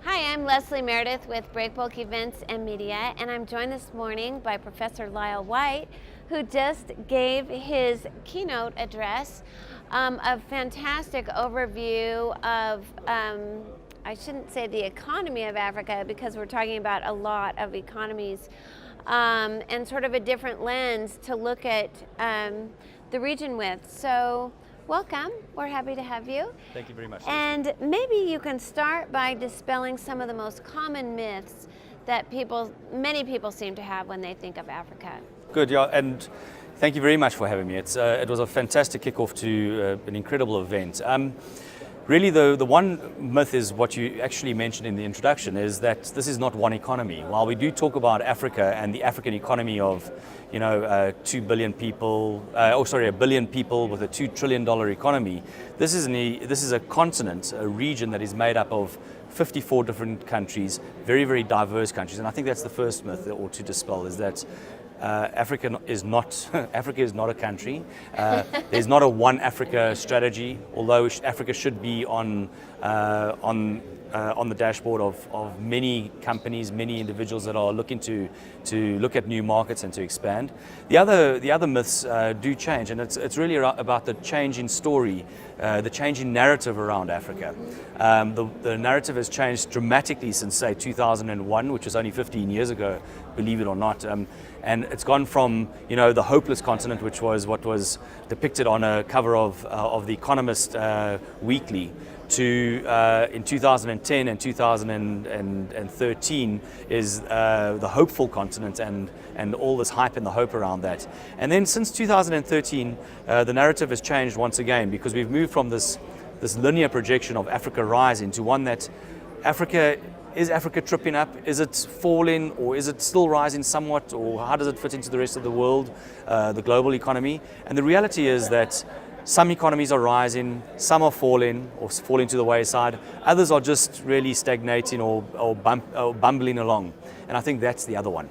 Hi, I'm Leslie Meredith with Breakbulk Events and Media, and I'm joined this morning by Professor Lyal White, who just gave his keynote address, a fantastic overview of, I shouldn't say the economy of Africa, because we're talking about a lot of economies, and sort of a different lens to look at the region with. So, welcome. We're happy to have you. Thank you very much. And maybe you can start by dispelling some of the most common myths that many people seem to have when they think of Africa. Good, yeah, and thank you very much for having me. It was a fantastic kickoff to an incredible event. Really, the one myth is what you actually mentioned in the introduction, is that this is not one economy. While we do talk about Africa and the African economy of, 2 billion people, 1 billion people with a $2 trillion economy, this is a continent, a region that is made up of 54 different countries, very, very diverse countries. And I think that's the first myth that ought to dispel, is that Africa is not a country. There's not a one Africa strategy, although Africa should be on the dashboard of many companies, many individuals that are looking to look at new markets and to expand. The other myths do change, and it's really about the change in story, the change in narrative around Africa. The narrative has changed dramatically since, say, 2001, which was only 15 years ago, believe it or not. And it's gone from, the hopeless continent, which was what was depicted on a cover of The Economist weekly, to in 2010 and 2013 is the hopeful continent, and all this hype and the hope around that. And then since 2013, the narrative has changed once again, because we've moved from this linear projection of Africa rising to one that is Africa tripping up? Is it falling, or is it still rising somewhat, or how does it fit into the rest of the world, the global economy? And the reality is that some economies are rising, some are falling or falling to the wayside, others are just really stagnating or bumbling along. And I think that's the other one.